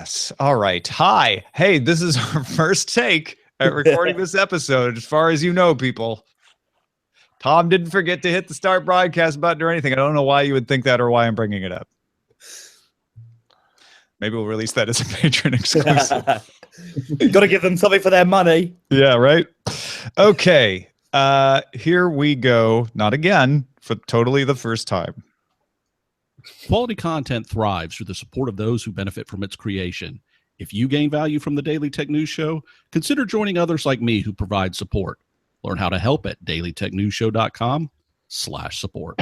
Yes. All right. Hi. Hey, this is our first take at recording this episode. As far as you know, people, Tom didn't forget to hit the start broadcast button or anything. I don't know why you would think that or why I'm bringing it up. Maybe we'll release that as a patron exclusive. Got to give them something for their money. Yeah, right. Okay. Here we go. Not again, for totally the first time. Quality content thrives through the support of those who benefit from its creation. If you gain value from the Daily Tech News Show, consider joining others like me who provide support. Learn how to help at dailytechnewsshow.com/support.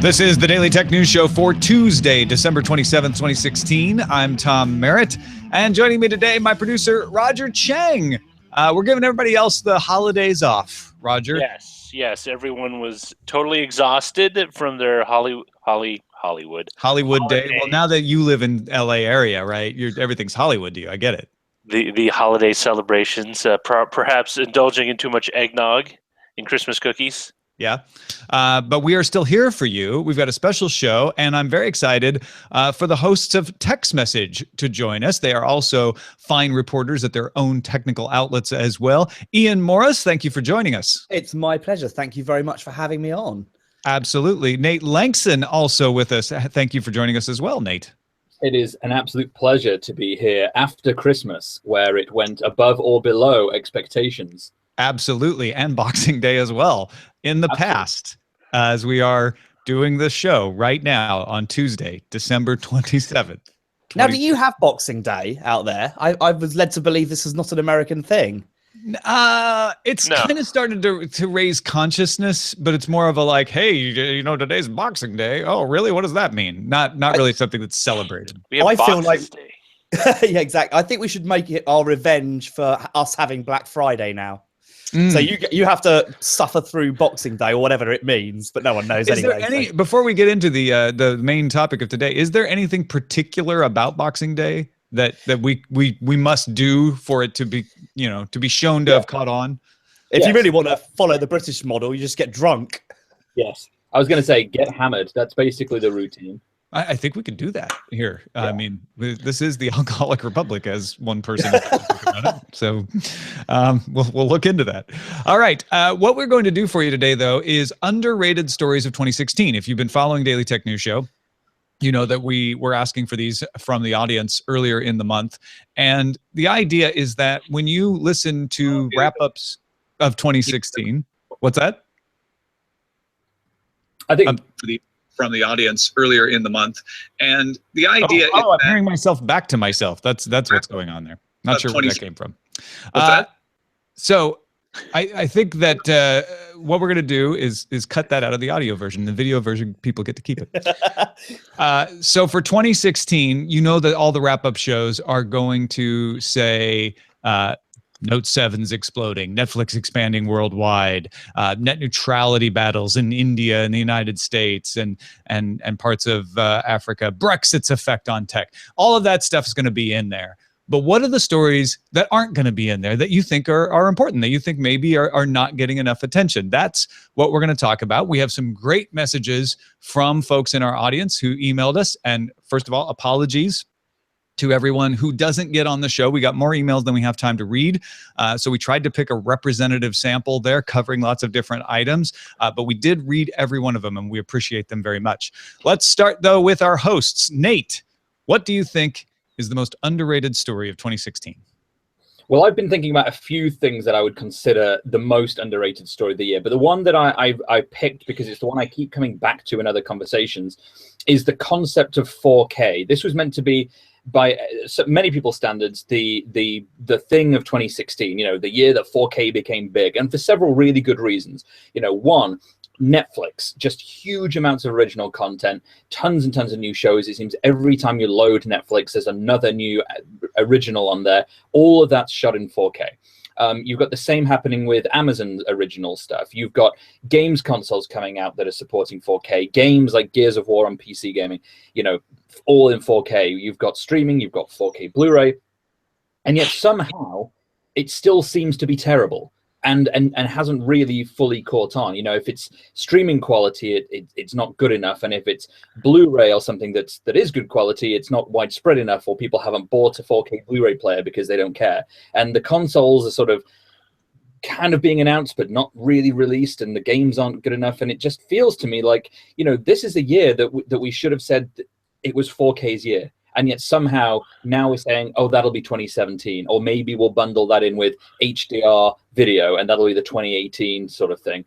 This is the Daily Tech News Show for Tuesday, December 27th, 2016. I'm Tom Merritt, and joining me today, my producer, Roger Chang. We're giving everybody else the holidays off. Roger? Yes. Everyone was totally exhausted from their Hollywood Day. Well, now that you live in LA area, right? Everything's Hollywood to you. I get it. The holiday celebrations, perhaps indulging in too much eggnog and Christmas cookies. Yeah. But we are still here for you. We've got a special show, and I'm very excited for the hosts of Text Message to join us. They are also fine reporters at their own technical outlets as well. Ian Morris, thank you for joining us. It's my pleasure. Thank you very much for having me on. Absolutely. Nate Lanxon also with us. Thank you for joining us as well, Nate. It is an absolute pleasure to be here after Christmas, where it went above or below expectations. Absolutely. And Boxing Day as well in the past, as we are doing this show right now on Tuesday, December 27th. Now, do you have Boxing Day out there? I was led to believe this is not an American thing. It's kind of started to raise consciousness, but it's more of a like, hey, you know, today's Boxing Day. Oh, really? What does that mean? Not really something that's celebrated. I feel like Day. Yeah, exactly. I think we should make it our revenge for us having Black Friday now. So you have to suffer through Boxing Day or whatever it means, but no one knows anyway. Before we get into the main topic of today, is there anything particular about Boxing Day that we must do for it to be, you know, to be shown to have caught on? If you really want to follow the British model, you just get drunk. Yes. I was going to say get hammered. That's basically the routine. I think we could do that here. Yeah. I mean, this is the Alcoholic Republic, as one person about it. So we'll look into that. All right. What we're going to do for you today, though, is underrated stories of 2016. If you've been following Daily Tech News Show, you know that we were asking for these from the audience earlier in the month. And the idea is that when you listen to wrap-ups of 2016, what's that? I think... from the audience earlier in the month, and the idea. I'm hearing myself back to myself. That's what's going on there. Not sure where that came from. So, I think that what we're gonna do is cut that out of the audio version. The video version, people get to keep it. So for 2016, you know that all the wrap-up shows are going to say. Note 7's exploding, Netflix expanding worldwide, net neutrality battles in India and the United States and parts of Africa, Brexit's effect on tech. All of that stuff is going to be in there. But what are the stories that aren't going to be in there that you think are important, that you think maybe are not getting enough attention? That's what we're going to talk about. We have some great messages from folks in our audience who emailed us. And first of all, apologies to everyone who doesn't get on the show. We got more emails than we have time to read. So we tried to pick a representative sample there covering lots of different items, but we did read every one of them and we appreciate them very much. Let's start though with our hosts. Nate, what do you think is the most underrated story of 2016? Well, I've been thinking about a few things that I would consider the most underrated story of the year, but the one that I picked because it's the one I keep coming back to in other conversations is the concept of 4K. This was meant to be, by many people's standards, the thing of 2016, you know, the year that 4K became big, and for several really good reasons. You know, one, Netflix, just huge amounts of original content, tons and tons of new shows. It seems every time you load Netflix, there's another new original on there. All of that's shot in 4K. You've got the same happening with Amazon's original stuff. You've got games consoles coming out that are supporting 4K. Games like Gears of War on PC gaming, you know, all in 4K. You've got streaming, you've got 4K Blu-ray. And yet somehow it still seems to be terrible. and hasn't really fully caught on. You know, if it's streaming quality, it's not good enough, and if it's Blu-ray or something that is good quality, it's not widespread enough, or people haven't bought a 4K Blu-ray player because they don't care. And the consoles are sort of kind of being announced but not really released, and the games aren't good enough, and it just feels to me like, you know, this is a year that we should have said it was 4K's year. And yet somehow now we're saying, oh, that'll be 2017, or maybe we'll bundle that in with HDR video, and that'll be the 2018 sort of thing.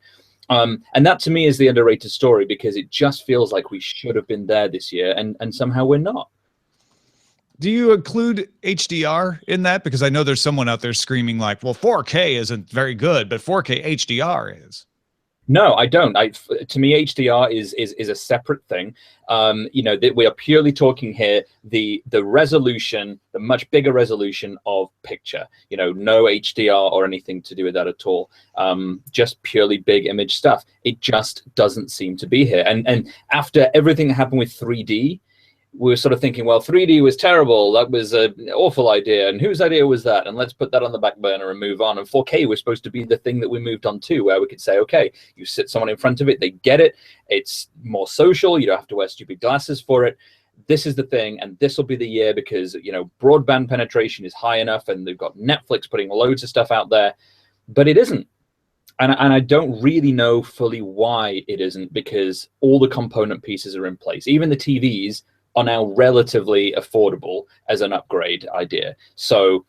And that to me is the underrated story, because it just feels like we should have been there this year, and somehow we're not. Do you include HDR in that? Because I know there's someone out there screaming like, well, 4K isn't very good, but 4K HDR is. No, I don't. To me, HDR is a separate thing. You know, we are purely talking here the resolution, the much bigger resolution of picture. You know, no HDR or anything to do with that at all. Just purely big image stuff. It just doesn't seem to be here. And after everything that happened with 3D, we were sort of thinking, well, 3D was terrible. That was an awful idea. And whose idea was that? And let's put that on the back burner and move on. And 4K was supposed to be the thing that we moved on to, where we could say, okay, you sit someone in front of it, they get it. It's more social. You don't have to wear stupid glasses for it. This is the thing. And this will be the year, because, you know, broadband penetration is high enough, and they've got Netflix putting loads of stuff out there. But it isn't. And I don't really know fully why it isn't, because all the component pieces are in place. Even the TVs are now relatively affordable as an upgrade idea. So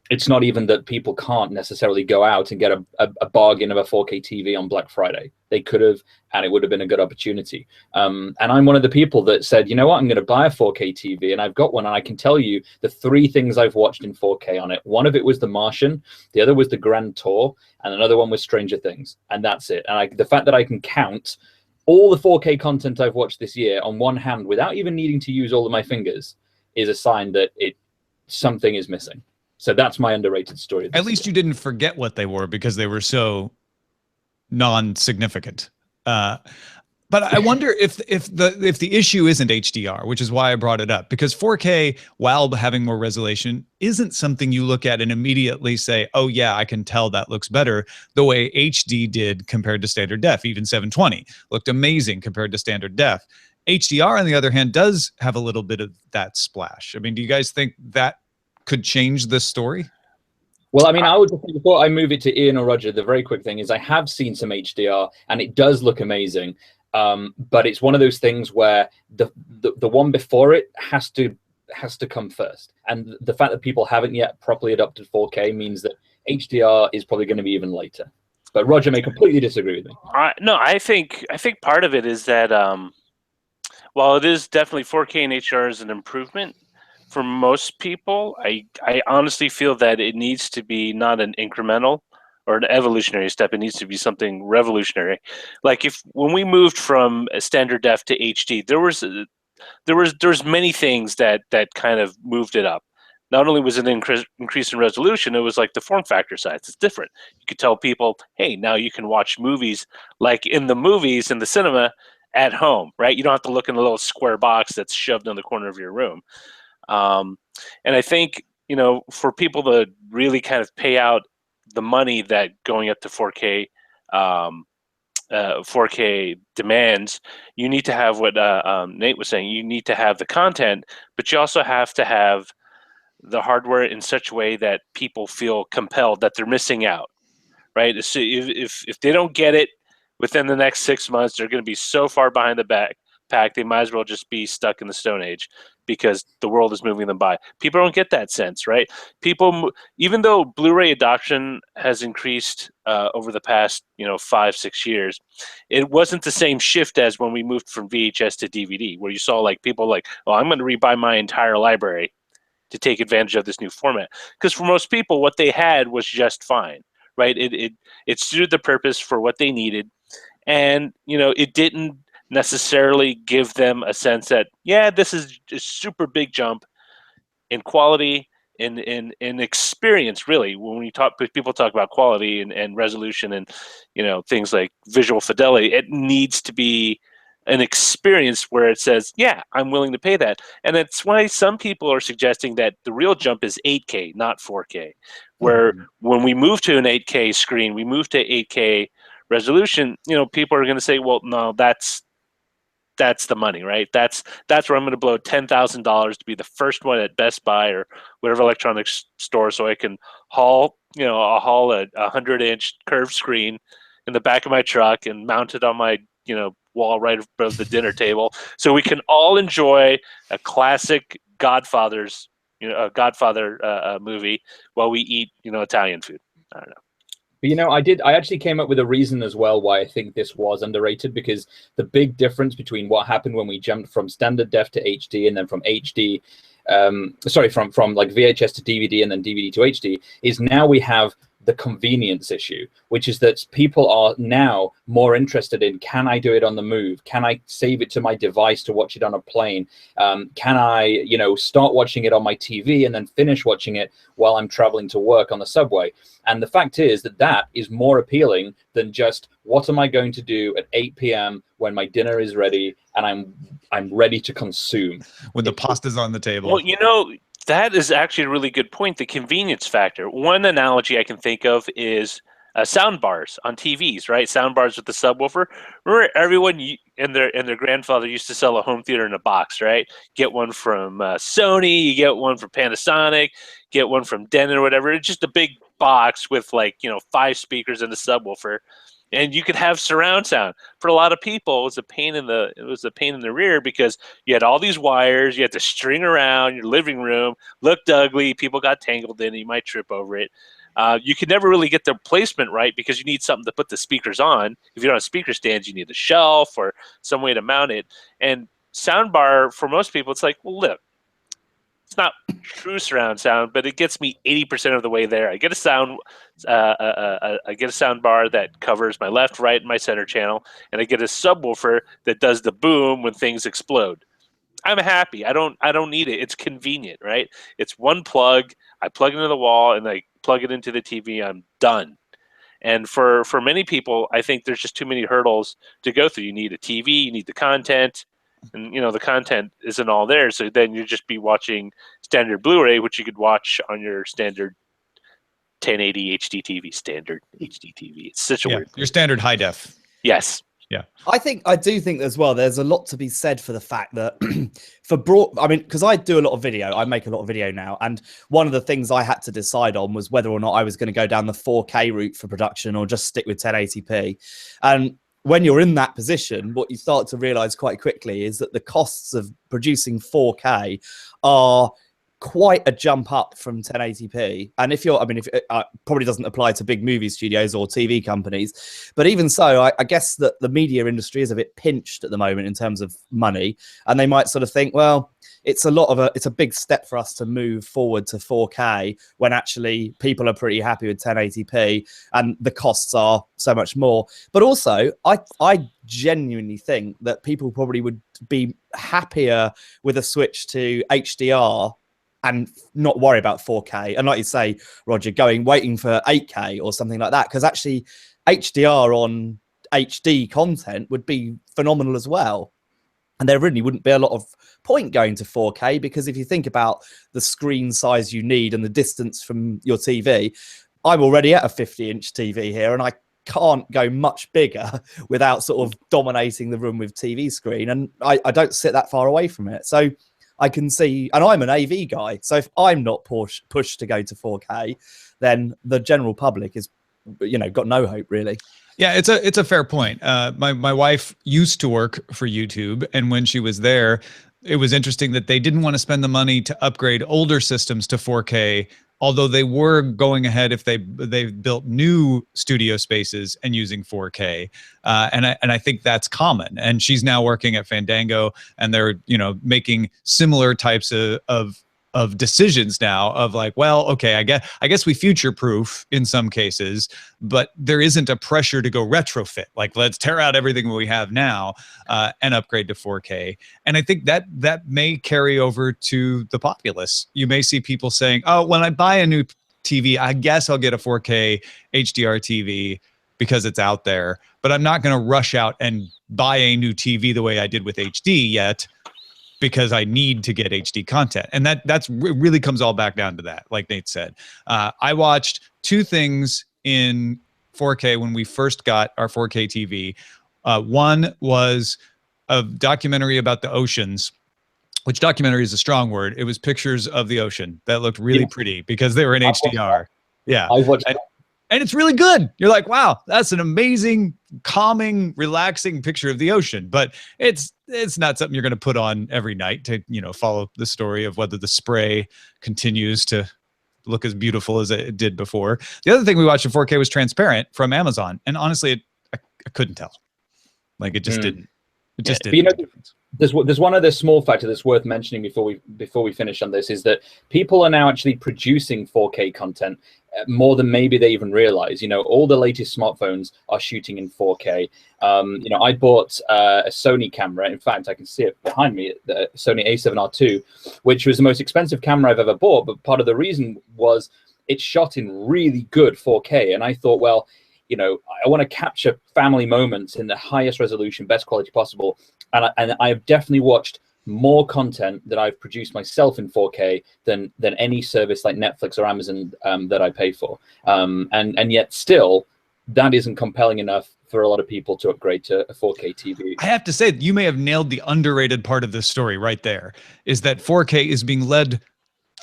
it's not even that people can't necessarily go out and get a bargain of a 4K TV on Black Friday. They could have, and it would have been a good opportunity. And I'm one of the people that said, you know what, I'm going to buy a 4K TV, and I've got one, and I can tell you the 3 things I've watched in 4K on it. One of it was The Martian, the other was The Grand Tour, and another one was Stranger Things, and that's it. And the fact that I can count all the 4K content I've watched this year on one hand without even needing to use all of my fingers is a sign that something is missing. So that's my underrated story. At least you didn't forget what they were, because they were so non-significant. But I wonder if the issue isn't HDR, which is why I brought it up, because 4K, while having more resolution, isn't something you look at and immediately say, oh yeah, I can tell that looks better, the way HD did compared to standard def. Even 720 looked amazing compared to standard def. HDR, on the other hand, does have a little bit of that splash. I mean, do you guys think that could change this story? Well, I mean, I would just, before I move it to Ian or Roger, the very quick thing is I have seen some HDR, and it does look amazing. But it's one of those things where the one before it has to come first, and the fact that people haven't yet properly adopted 4K means that HDR is probably going to be even later. But Roger may completely disagree with me. No, I think part of it is that while it is definitely 4K and HDR is an improvement for most people, I honestly feel that it needs to be not an incremental or an evolutionary step. It needs to be something revolutionary. Like when we moved from standard def to HD, there was many things that kind of moved it up. Not only was it an increase in resolution, it was like the form factor size. It's different. You could tell people, hey, now you can watch movies like in the movies in the cinema at home, right? You don't have to look in the little square box that's shoved in the corner of your room. And I think, you know, for people to really kind of pay out the money that going up to 4K 4K demands, you need to have what Nate was saying. You need to have the content, but you also have to have the hardware in such a way that people feel compelled that they're missing out, right? So if they don't get it within the next 6 months, they're going to be so far behind the pack, they might as well just be stuck in the Stone Age, because the world is moving them by. People don't get that sense, right? People, even though Blu-ray adoption has increased over the past 5-6 years, it wasn't the same shift as when we moved from VHS to DVD, where you saw like people like, oh, I'm going to rebuy my entire library to take advantage of this new format. Because for most people, what they had was just fine, right? It suited the purpose for what they needed, and it didn't necessarily give them a sense that, yeah, this is a super big jump in quality, in experience. Really, when people talk about quality and resolution and things like visual fidelity, it needs to be an experience where it says, yeah, I'm willing to pay that. And that's why some people are suggesting that the real jump is 8K, not 4K, Where when we move to an 8K screen, we move to 8K resolution, people are going to say, well, no, that's the money, right? That's where I'm going to blow $10,000 to be the first one at Best Buy or whatever electronics store, so I can haul a 100-inch curved screen in the back of my truck and mount it on my wall right above the dinner table, so we can all enjoy a classic Godfather movie while we eat Italian food. I don't know. But I actually came up with a reason as well why I think this was underrated, because the big difference between what happened when we jumped from standard def to HD and then from HD, from like VHS to DVD and then DVD to HD, is now we have the convenience issue, which is that people are now more interested in, can I do it on the move? Can I save it to my device to watch it on a plane? Can I, start watching it on my TV and then finish watching it while I'm traveling to work on the subway? And the fact is that is more appealing than just, what am I going to do at 8 p.m. when my dinner is ready and I'm ready to consume? When the pasta's on the table. Well, that is actually a really good point, the convenience factor. One analogy I can think of is sound bars on TVs, right? Sound bars with the subwoofer. Remember, everyone and their grandfather used to sell a home theater in a box, right? Get one from Sony, you get one from Panasonic, get one from Denon or whatever. It's just a big box with 5 speakers and a subwoofer. And you could have surround sound. For a lot of people, it was a pain in the rear, because you had all these wires, you had to string around your living room, looked ugly, people got tangled in it, you might trip over it. You could never really get the placement right, because you need something to put the speakers on. If you don't have speaker stands, you need a shelf or some way to mount it. And soundbar, for most people, it's like, well, look, it's not true surround sound, but it gets me 80% of the way there. I get a sound bar that covers my left, right, and my center channel, and I get a subwoofer that does the boom when things explode. I'm happy. I don't need it. It's convenient, right? It's one plug. I plug it into the wall and I plug it into the TV. I'm done. And for many people, I think there's just too many hurdles to go through. You need a TV. You need the content. And the content isn't all there, so then you just be watching standard Blu-ray, which you could watch on your standard 1080 HD TV, standard HD TV. It's such a weird thing. Your standard high def. Yes. Yeah. I do think as well, there's a lot to be said for the fact that because I do a lot of video, I make a lot of video now. And one of the things I had to decide on was whether or not I was going to go down the 4K route for production or just stick with 1080p. And when you're in that position, what you start to realize quite quickly is that the costs of producing 4K are quite a jump up from 1080p. And if it probably doesn't apply to big movie studios or TV companies, but even so, I guess that the media industry is a bit pinched at the moment in terms of money, and they might sort of think, well, it's a big step for us to move forward to 4K when actually people are pretty happy with 1080p and the costs are so much more. But also, I genuinely think that people probably would be happier with a switch to HDR and not worry about 4K. And like you say, Roger, waiting for 8K or something like that, because actually HDR on HD content would be phenomenal as well. And there really wouldn't be a lot of point going to 4K, because if you think about the screen size you need and the distance from your TV, I'm already at a 50-inch TV here, and I can't go much bigger without sort of dominating the room with TV screen. And I don't sit that far away from it. So I can see, and I'm an AV guy, so if I'm not pushed to go to 4K, then the general public is, got no hope really. Yeah, it's a fair point. My wife used to work for YouTube, and when she was there, it was interesting that they didn't want to spend the money to upgrade older systems to 4K, although they were going ahead if they built new studio spaces and using 4K. And I think that's common. And she's now working at Fandango, and they're making similar types of decisions now of like, well, okay, I guess we future-proof in some cases, but there isn't a pressure to go retrofit. Like, let's tear out everything we have now and upgrade to 4K. And I think that may carry over to the populace. You may see people saying, oh, when I buy a new TV, I guess I'll get a 4K HDR TV because it's out there, but I'm not going to rush out and buy a new TV the way I did with HD yet. because I need to get HD content. And that's really comes all back down to that, like Nate said. I watched 2 things in 4K when we first got our 4K TV. One was a documentary about the oceans, which documentary is a strong word. It was pictures of the ocean that looked really pretty because they were in HDR. Yeah. I watched and it's really good. You're like, wow, that's an amazing, calming, relaxing picture of the ocean. But it's not something you're going to put on every night to, follow the story of whether the spray continues to look as beautiful as it did before. The other thing we watched in 4K was Transparent from Amazon. And honestly, I couldn't tell. Like it just didn't. It just didn't. But, there's one other small factor that's worth mentioning before we finish on this, is that people are now actually producing 4K content more than maybe they even realize. All the latest smartphones are shooting in 4K. I bought a Sony camera. In fact, I can see it behind me, the Sony A7R II, which was the most expensive camera I've ever bought. But part of the reason was it shot in really good 4K. And I thought, well, I want to capture family moments in the highest resolution, best quality possible. And I have definitely watched more content that I've produced myself in 4K than any service like Netflix or Amazon that I pay for. And yet still, that isn't compelling enough for a lot of people to upgrade to a 4K TV. I have to say, you may have nailed the underrated part of this story right there, is that 4K is being led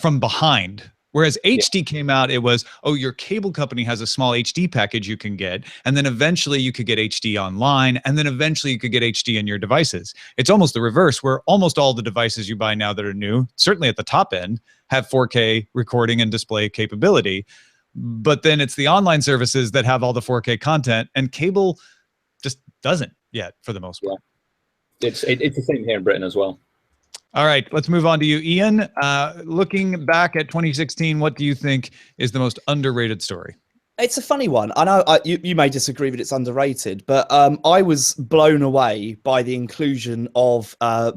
from behind. Whereas HD came out, it was, oh, your cable company has a small HD package you can get, and then eventually you could get HD online, and then eventually you could get HD in your devices. It's almost the reverse, where almost all the devices you buy now that are new, certainly at the top end, have 4K recording and display capability. But then it's the online services that have all the 4K content, and cable just doesn't yet, for the most part. Yeah. It's the same here in Britain as well. All right, let's move on to you, Ian. Looking back at 2016, what do you think is the most underrated story? It's a funny one. I know you may disagree that it's underrated, but I was blown away by the inclusion of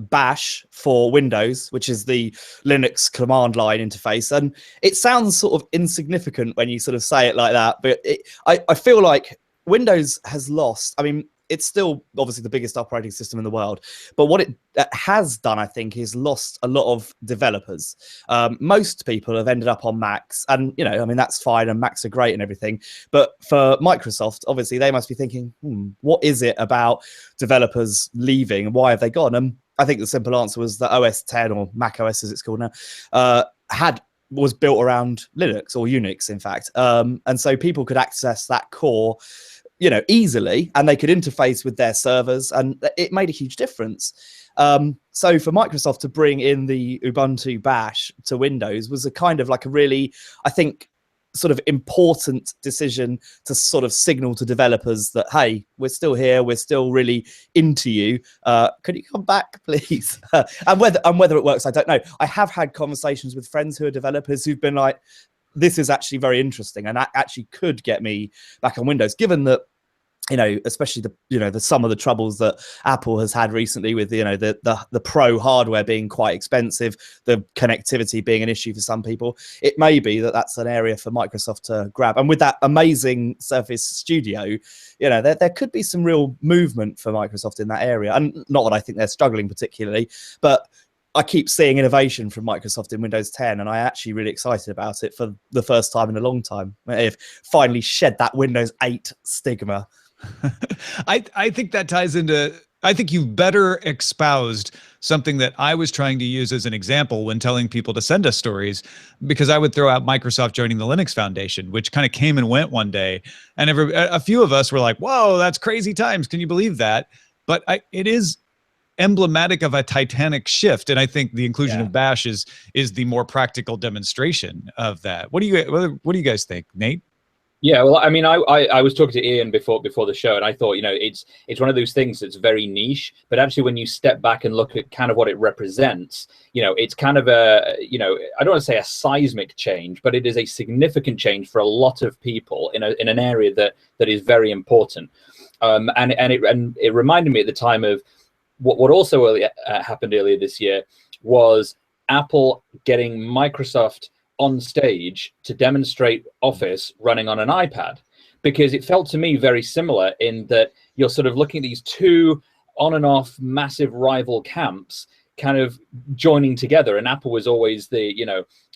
Bash for Windows, which is the Linux command line interface. And it sounds sort of insignificant when you sort of say it like that, but I feel like Windows has lost. I mean, it's still obviously the biggest operating system in the world, but what it has done, I think, is lost a lot of developers. Most people have ended up on Macs, and I mean, that's fine, and Macs are great and everything. But for Microsoft, obviously, they must be thinking, what is it about developers leaving, and why have they gone? And I think the simple answer was that OS 10, or Mac OS as it's called now, was built around Linux, or Unix, in fact, and so people could access that core easily, and they could interface with their servers, and it made a huge difference. So for Microsoft to bring in the Ubuntu Bash to Windows was a kind of like a really, I think, sort of important decision to sort of signal to developers that, hey, we're still here, we're still really into you. Could you come back, please? and whether it works, I don't know. I have had conversations with friends who are developers who've been like, this is actually very interesting, and that actually could get me back on Windows, given that, especially the some of the troubles that Apple has had recently with, the pro hardware being quite expensive, the connectivity being an issue for some people. It may be that that's an area for Microsoft to grab. And with that amazing Surface Studio, there could be some real movement for Microsoft in that area. And not that I think they're struggling particularly, but I keep seeing innovation from Microsoft in Windows 10, and I'm actually really excited about it for the first time in a long time. They've finally shed that Windows 8 stigma. I think that ties into, I think you've better espoused something that I was trying to use as an example when telling people to send us stories, because I would throw out Microsoft joining the Linux Foundation, which kind of came and went one day. And a few of us were like, whoa, that's crazy times. Can you believe that? But it is emblematic of a titanic shift, and I think the inclusion of Bash is the more practical demonstration of that. What do you guys think, Nate? Yeah, well, I mean, I was talking to Ian before the show, and I thought, it's one of those things that's very niche, but actually when you step back and look at kind of what it represents, it's kind of a, I don't want to say a seismic change, but it is a significant change for a lot of people in an area that is very important. And it reminded me at the time of what also happened earlier this year was Apple getting Microsoft on stage to demonstrate Office running on an iPad, because it felt to me very similar in that you're sort of looking at these two on and off massive rival camps kind of joining together. And Apple was always the,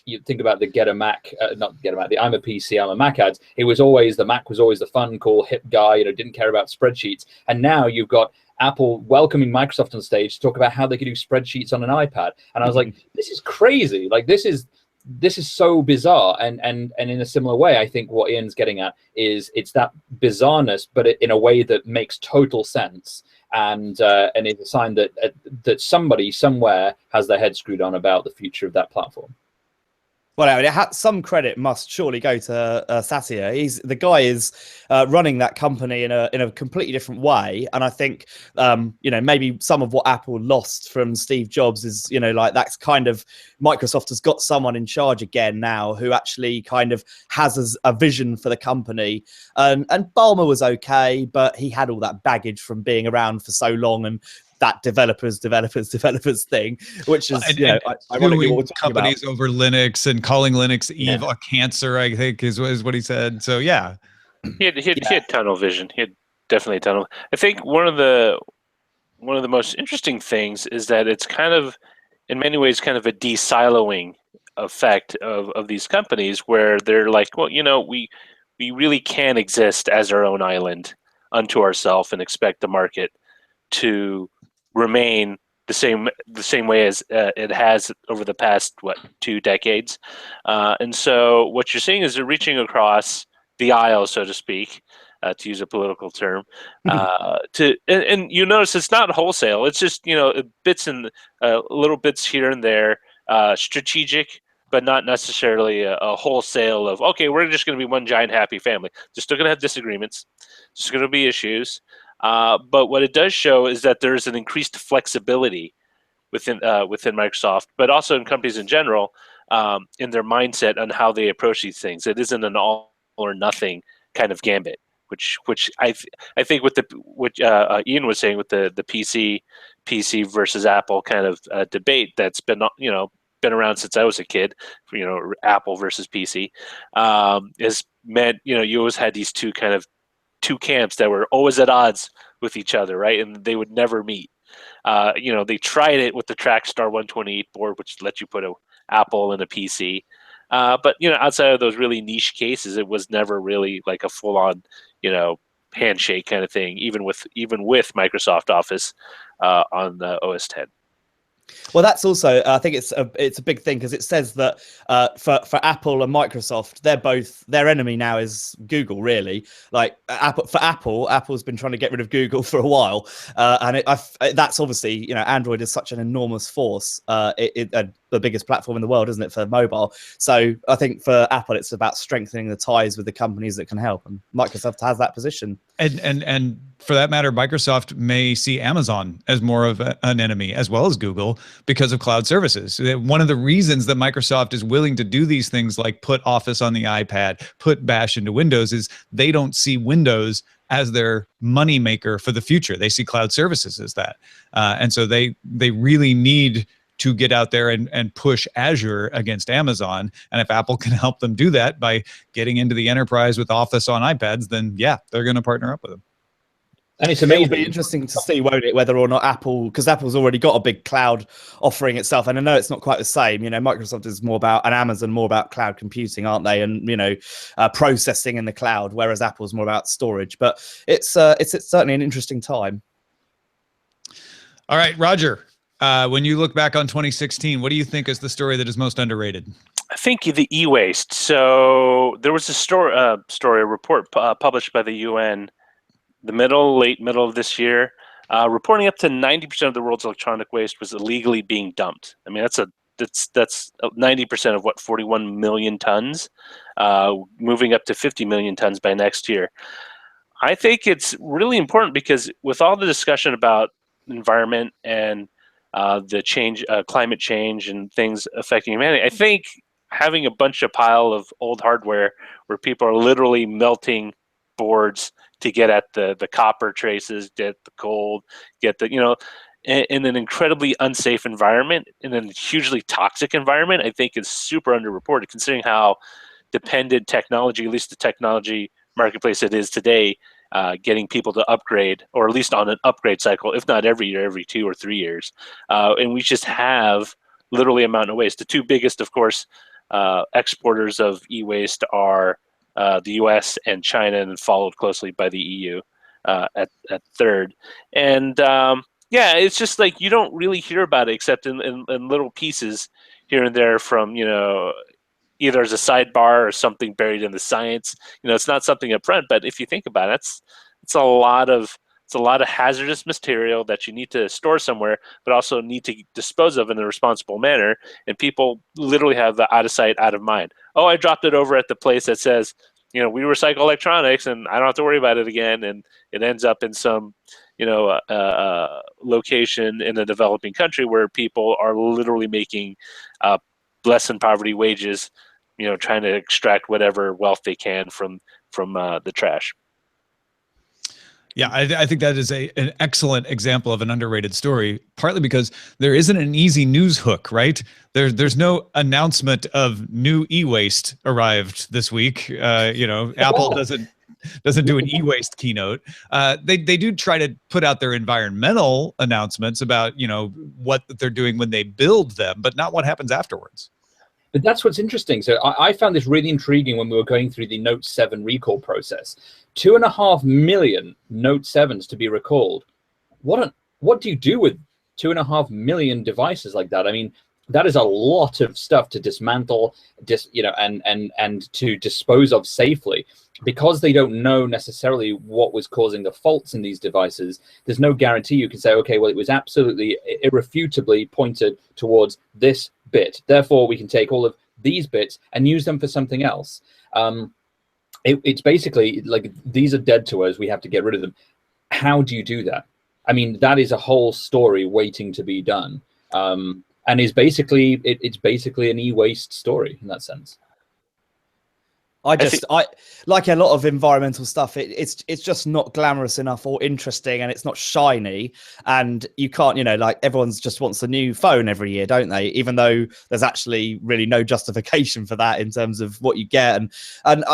you think about the get a Mac, not get a Mac, the I'm a PC, I'm a Mac ads. It was always, the Mac was always the fun, cool, hip guy, didn't care about spreadsheets. And now you've got Apple welcoming Microsoft on stage to talk about how they could do spreadsheets on an iPad. And I was like, this is crazy. Like, this is so bizarre. And in a similar way, I think what Ian's getting at is it's that bizarreness, but in a way that makes total sense. And it's a sign that somebody somewhere has their head screwed on about the future of that platform. Well, I mean, some credit must surely go to Satya. The guy is running that company in a completely different way, and I think maybe some of what Apple lost from Steve Jobs is like that's kind of Microsoft has got someone in charge again now who actually kind of has a vision for the company. And Ballmer was okay, but he had all that baggage from being around for so long and that developers thing, which is ironically what we're talking companies about. over Linux and calling Linux Eve a cancer, I think is what he said. So yeah, he had tunnel vision. He had definitely tunnel. I think one of the most interesting things is that it's kind of, in many ways, kind of a de-siloing effect of these companies where they're like, well, we really can exist as our own island unto ourselves and expect the market to remain the same way as it has over the past 2 decades, and so what you're seeing is they're reaching across the aisle, so to speak, to use a political term, and you notice it's not wholesale. It's just bits and little bits here and there, strategic, but not necessarily a wholesale of, okay, we're just going to be one giant happy family. They're still going to have disagreements. There's going to be issues. But what it does show is that there's an increased flexibility within Microsoft, but also in companies in general, in their mindset on how they approach these things. It isn't an all or nothing kind of gambit, which I think with what Ian was saying with the PC versus Apple kind of debate that's been around since I was a kid, Apple versus PC, has meant you always had these two camps that were always at odds with each other, right? And they would never meet. They tried it with the Trackstar 128 board, which let you put an Apple and a PC. But outside of those really niche cases, it was never really like a full-on, handshake kind of thing. Even with Microsoft Office on the OS 10. Well, that's also, I think it's a big thing because it says that for Apple and Microsoft, their enemy now is Google. Really, like Apple's been trying to get rid of Google for a while, and that's obviously Android is such an enormous force, the biggest platform in the world, isn't it, for mobile? So I think for Apple, it's about strengthening the ties with the companies that can help, and Microsoft has that position. And for that matter, Microsoft may see Amazon as more of an enemy as well as Google because of cloud services. One of the reasons that Microsoft is willing to do these things like put Office on the iPad, put Bash into Windows, is they don't see Windows as their money maker for the future. They see cloud services as that. And so they really need to get out there and push Azure against Amazon. And if Apple can help them do that by getting into the enterprise with Office on iPads, then yeah, they're going to partner up with them. And it's amazing. It'll be interesting to see, won't it, whether or not Apple, because Apple's already got a big cloud offering itself, and I know it's not quite the same. Microsoft is more about, and Amazon more about cloud computing, aren't they? And processing in the cloud, whereas Apple's more about storage. But it's certainly an interesting time. All right, Roger. When you look back on 2016, what do you think is the story that is most underrated? I think the e-waste. So there was a report published by the UN, late middle of this year, reporting up to 90% of the world's electronic waste was illegally being dumped. I mean, that's 90% of 41 million tons, moving up to 50 million tons by next year. I think it's really important because with all the discussion about environment and the climate change and things affecting humanity, I think having a pile of old hardware where people are literally melting boards to get at the copper traces, get the gold, in an incredibly unsafe environment, in a hugely toxic environment, I think is super underreported considering how dependent technology, at least the technology marketplace it is today, getting people to upgrade, or at least on an upgrade cycle, if not every year, every 2 or 3 years. And we just have literally a mountain of waste. The two biggest, of course, exporters of e-waste are the US and China, and followed closely by the EU at third. And yeah, it's just like you don't really hear about it except in little pieces here and there from, either as a sidebar or something buried in the science. It's not something up front, but if you think about it, it's a lot of hazardous material that you need to store somewhere, but also need to dispose of in a responsible manner. And people literally have the out of sight, out of mind. Oh, I dropped it over at the place that says, we recycle electronics, and I don't have to worry about it again. And it ends up in some, location in a developing country where people are literally making less than poverty wages, trying to extract whatever wealth they can from the trash. Yeah, I think that is an excellent example of an underrated story, partly because there isn't an easy news hook, right? There's no announcement of new e-waste arrived this week. Apple doesn't do an e-waste keynote. They do try to put out their environmental announcements about, what they're doing when they build them, but not what happens afterwards. But that's what's interesting. So I found this really intriguing when we were going through the Note 7 recall process. 2.5 million Note 7s to be recalled. What do you do with 2.5 million devices like that? I mean, that is a lot of stuff to dismantle, and to dispose of safely. Because they don't know necessarily what was causing the faults in these devices, there's no guarantee you can say, okay, well, it was absolutely irrefutably pointed towards this bit. Therefore, we can take all of these bits and use them for something else. It's basically like, these are dead to us. We have to get rid of them. How do you do that? I mean, that is a whole story waiting to be done. And it's basically an e-waste story in that sense. I like a lot of environmental stuff. It's just not glamorous enough or interesting, and it's not shiny. And you can't, like everyone's just wants a new phone every year, don't they? Even though there's actually really no justification for that in terms of what you get. And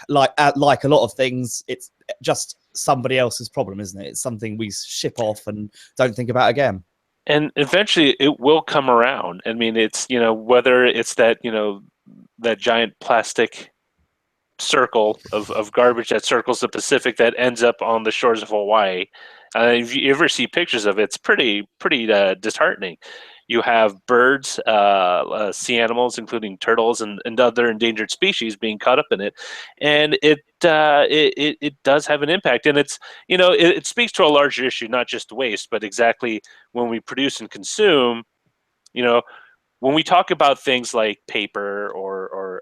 like a lot of things, it's just somebody else's problem, isn't it? It's something we ship off and don't think about again. And eventually it will come around. I mean, it's, whether it's that, that giant plastic circle of garbage that circles the Pacific that ends up on the shores of Hawaii. If you ever see pictures of it, it's pretty disheartening. You have birds, sea animals, including turtles and other endangered species, being caught up in it, and it does have an impact. And it's, it speaks to a larger issue, not just waste, but exactly when we produce and consume. When we talk about things like paper or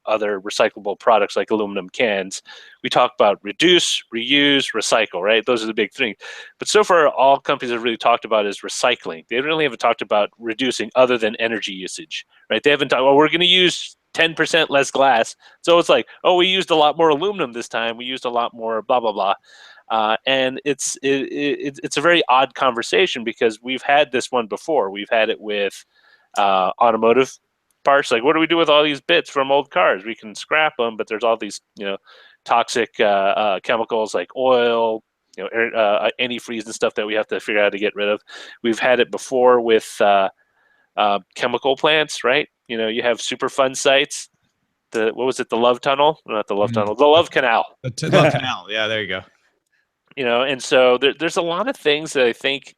other recyclable products like aluminum cans, we talk about reduce, reuse, recycle, right? Those are the big things. But so far, all companies have really talked about is recycling. They really haven't talked about reducing other than energy usage, right? They haven't talked, well, we're going to use 10% less glass. So it's like, oh, we used a lot more aluminum this time. We used a lot more blah, blah, blah. And it's a very odd conversation, because we've had this one before. We've had it with automotive parts. Like, what do we do with all these bits from old cars? We can scrap them, but there's all these toxic chemicals like oil, antifreeze and stuff that we have to figure out how to get rid of. We've had it before with chemical plants, right? You have Superfund sites. What was it? The Love Tunnel? Not the Love Tunnel. The Love Canal. The Love Canal. Yeah, there you go. And so there's a lot of things that I think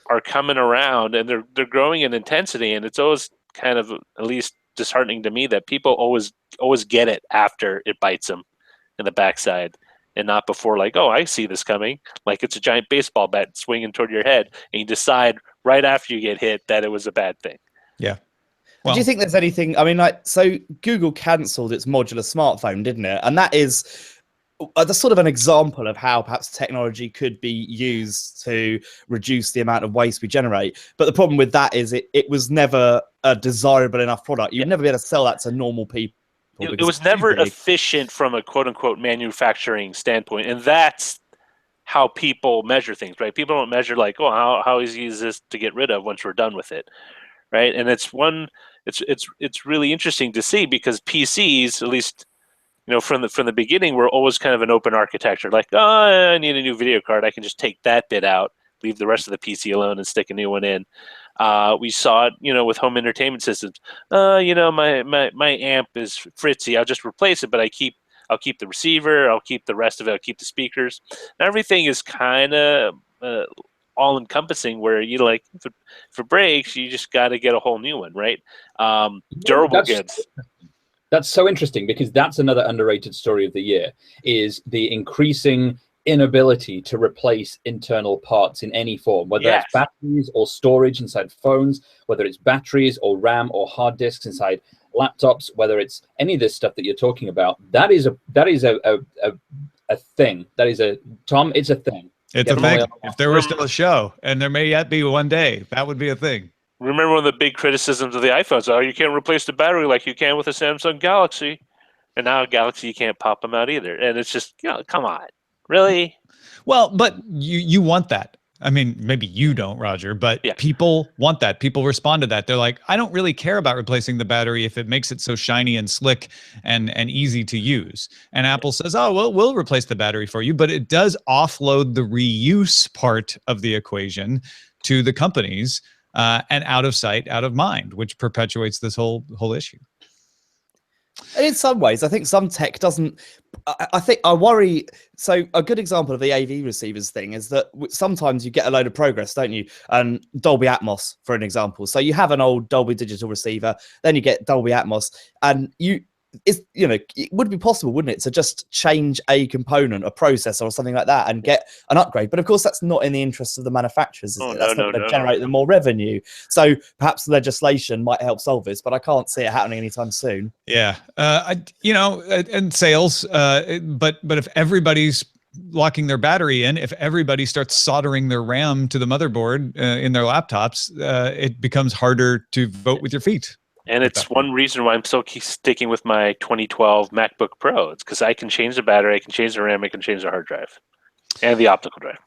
are coming around, and they're growing in intensity, and it's always kind of at least disheartening to me that people always get it after it bites them in the backside, and not before. Like, oh, I see this coming. Like, it's a giant baseball bat swinging toward your head, and you decide right after you get hit that it was a bad thing. Yeah. Well, do you think there's anything? I mean, so Google cancelled its modular smartphone, didn't it? And that is that's sort of an example of how perhaps technology could be used to reduce the amount of waste we generate. But the problem with that is it was never a desirable enough product. You'd never be able to sell that to normal people. It was never efficient from a quote unquote manufacturing standpoint. And that's how people measure things, right? People don't measure like, oh, how easy is this to get rid of once we're done with it, right? And it's really interesting to see, because PCs, at least from the beginning, we're always kind of an open architecture. Like, oh, I need a new video card. I can just take that bit out, leave the rest of the PC alone, and stick a new one in. We saw it, with home entertainment systems. My amp is fritzy. I'll just replace it, but I'll keep the receiver. I'll keep the rest of it. I'll keep the speakers. And everything is kind of all encompassing. Where if it breaks, you just got to get a whole new one, right? Durable goods. That's so interesting, because that's another underrated story of the year, is the increasing inability to replace internal parts in any form, whether it's batteries or storage inside phones, whether it's batteries or RAM or hard disks inside laptops, whether it's any of this stuff that you're talking about. That is a thing. That is Tom, it's a thing. It's a thing. If there were still a show, and there may yet be one day, that would be a thing. Remember one of the big criticisms of the iPhones? Oh, you can't replace the battery like you can with a Samsung Galaxy. And now Galaxy, you can't pop them out either. And it's just, come on. Really? Well, but you want that. I mean, maybe you don't, Roger, but people want that. People respond to that. They're like, I don't really care about replacing the battery if it makes it so shiny and slick and easy to use. And Apple says, oh, well, we'll replace the battery for you. But it does offload the reuse part of the equation to the companies, and out of sight, out of mind, which perpetuates this whole issue. And in some ways, I think some tech doesn't. I worry. So a good example of the AV receivers thing is that sometimes you get a load of progress, don't you? And Dolby Atmos, for an example. So you have an old Dolby digital receiver, then you get Dolby Atmos, and it would be possible, wouldn't it, to just change a component, a processor or something like that, and get an upgrade. But of course, that's not in the interest of the manufacturers, is it? That's not going to generate them more revenue. So perhaps legislation might help solve this, but I can't see it happening anytime soon. Yeah, and sales. But if everybody's locking their battery in, if everybody starts soldering their RAM to the motherboard in their laptops, it becomes harder to vote with your feet. And it's one reason why I'm still sticking with my 2012 MacBook Pro. It's because I can change the battery, I can change the RAM, I can change the hard drive, and the optical drive.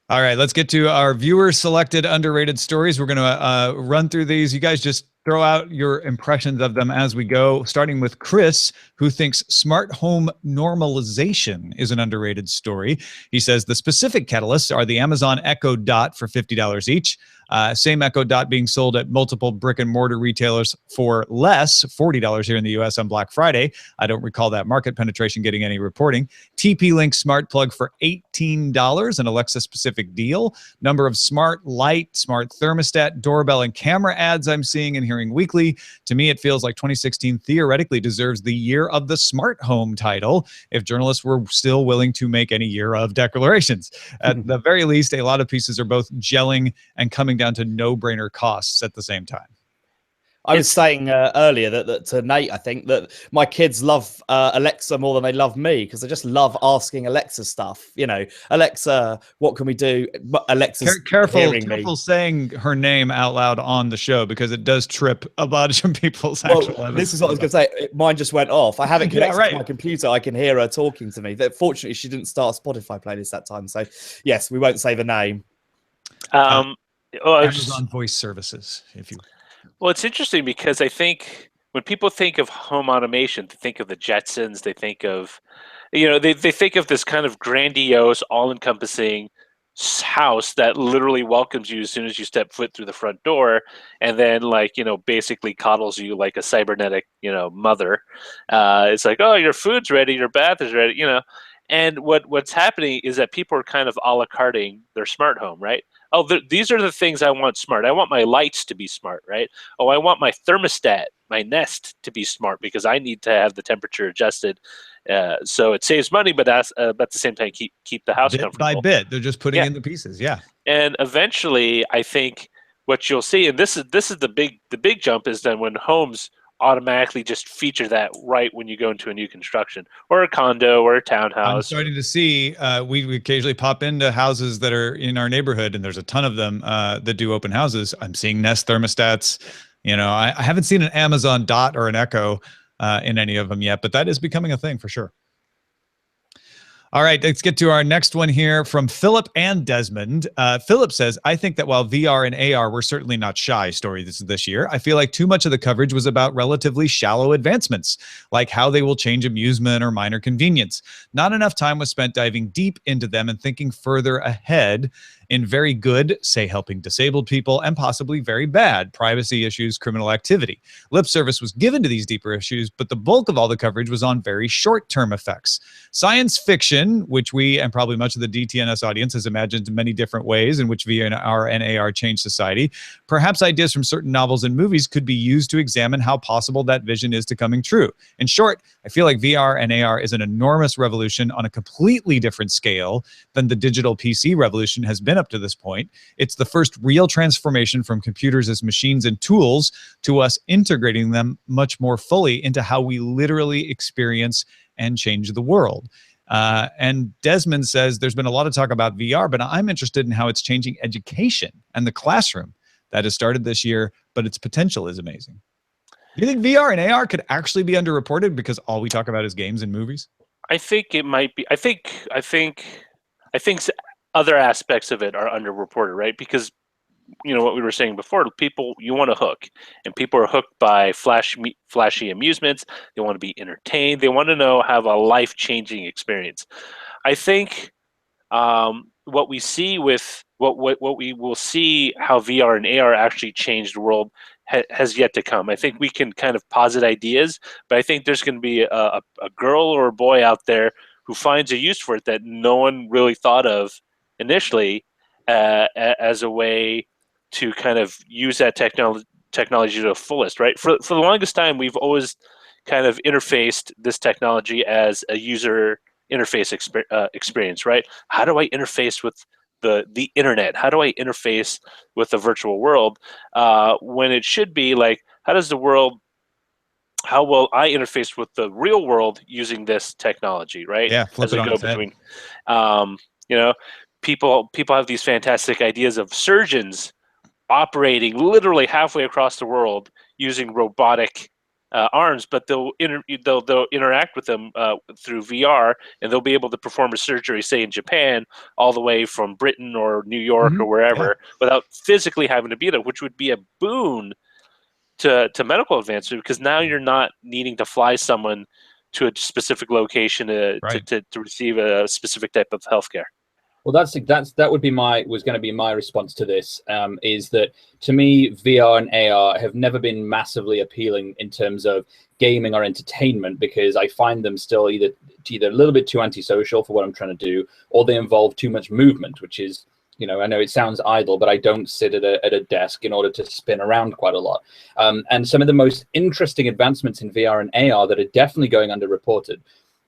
All right, let's get to our viewer-selected underrated stories. We're going to run through these. You guys just throw out your impressions of them as we go, starting with Chris, who thinks smart home normalization is an underrated story. He says the specific catalysts are the Amazon Echo Dot for $50 each. Same Echo Dot being sold at multiple brick and mortar retailers for less, $40 here in the US on Black Friday. I don't recall that market penetration getting any reporting. TP-Link smart plug for $18, an Alexa specific deal. Number of smart light, smart thermostat, doorbell, and camera ads I'm seeing and hearing weekly. To me, it feels like 2016 theoretically deserves the year of the smart home title if journalists were still willing to make any year of declarations. At the very least, a lot of pieces are both gelling and coming down to no-brainer costs at the same time. I was saying earlier that to Nate, I think that my kids love Alexa more than they love me, because they just love asking Alexa stuff. Alexa, what can we do? Alexa's careful saying her name out loud on the show, because it does trip a bunch of people's actual. This is what I was going to say. Mine just went off. I haven't connected to my computer. I can hear her talking to me. Fortunately, she didn't start a Spotify playlist that time. So yes, we won't say the name. Amazon Voice Services, if you. Well, it's interesting because I think when people think of home automation, they think of the Jetsons. They think of, they think of this kind of grandiose, all-encompassing house that literally welcomes you as soon as you step foot through the front door, and then basically coddles you like a cybernetic, mother. It's like, oh, your food's ready, your bath is ready, And what's happening is that people are kind of a la carting their smart home, right? Oh, these are the things I want smart. I want my lights to be smart, right? Oh, I want my thermostat, my Nest to be smart, because I need to have the temperature adjusted, so it saves money, but at the same time keep the house comfortable. Bit by bit, they're just putting in the pieces, yeah. And eventually, I think what you'll see, and this is the big jump, is then when homes automatically just feature that right when you go into a new construction or a condo or a townhouse. I'm starting to see, we occasionally pop into houses that are in our neighborhood, and there's a ton of them that do open houses. I'm seeing Nest thermostats. I haven't seen an Amazon Dot or an Echo in any of them yet, but that is becoming a thing for sure. All right, let's get to our next one here from Philip and Desmond. Philip says, I think that while VR and AR were certainly not shy stories this year, I feel like too much of the coverage was about relatively shallow advancements, like how they will change amusement or minor convenience. Not enough time was spent diving deep into them and thinking further ahead in very good, say helping disabled people, and possibly very bad, privacy issues, criminal activity. Lip service was given to these deeper issues, but the bulk of all the coverage was on very short-term effects. Science fiction, which we and probably much of the DTNS audience has imagined in many different ways in which VR and AR change society, perhaps ideas from certain novels and movies could be used to examine how possible that vision is to coming true. In short, I feel like VR and AR is an enormous revolution on a completely different scale than the digital PC revolution has been up to this point. It's the first real transformation from computers as machines and tools to us integrating them much more fully into how we literally experience and change the world. And Desmond says there's been a lot of talk about VR, but I'm interested in how it's changing education and the classroom that has started this year, but its potential is amazing. Do you think VR and AR could actually be underreported because all we talk about is games and movies? I think it might be. I think other aspects of it are underreported, right? Because what we were saying before, people, you want to hook, and people are hooked by flashy amusements. They want to be entertained. They want to have a life-changing experience. I think what we see with what we will see how VR and AR actually change the world has yet to come. I think we can kind of posit ideas, but I think there's going to be a girl or a boy out there who finds a use for it that no one really thought of initially as a way to kind of use that technology to the fullest, right? For the longest time, we've always kind of interfaced this technology as a user interface experience, right? How do I interface with the internet? How do I interface with the virtual world? When it should be like, how will I interface with the real world using this technology, right? Yeah, flip as it we on go its between, people have these fantastic ideas of surgeons operating literally halfway across the world using robotic arms, but they'll interact with them through VR, and they'll be able to perform a surgery, say in Japan, all the way from Britain or New York or wherever, without physically having to be there, which would be a boon to medical advancement, because now you're not needing to fly someone to a specific location to receive a specific type of healthcare. Well, that was going to be my response to this. Is that, to me, VR and AR have never been massively appealing in terms of gaming or entertainment, because I find them still either a little bit too antisocial for what I'm trying to do, or they involve too much movement, which is, I know it sounds idle, but I don't sit at a desk in order to spin around quite a lot. And some of the most interesting advancements in VR and AR that are definitely going underreported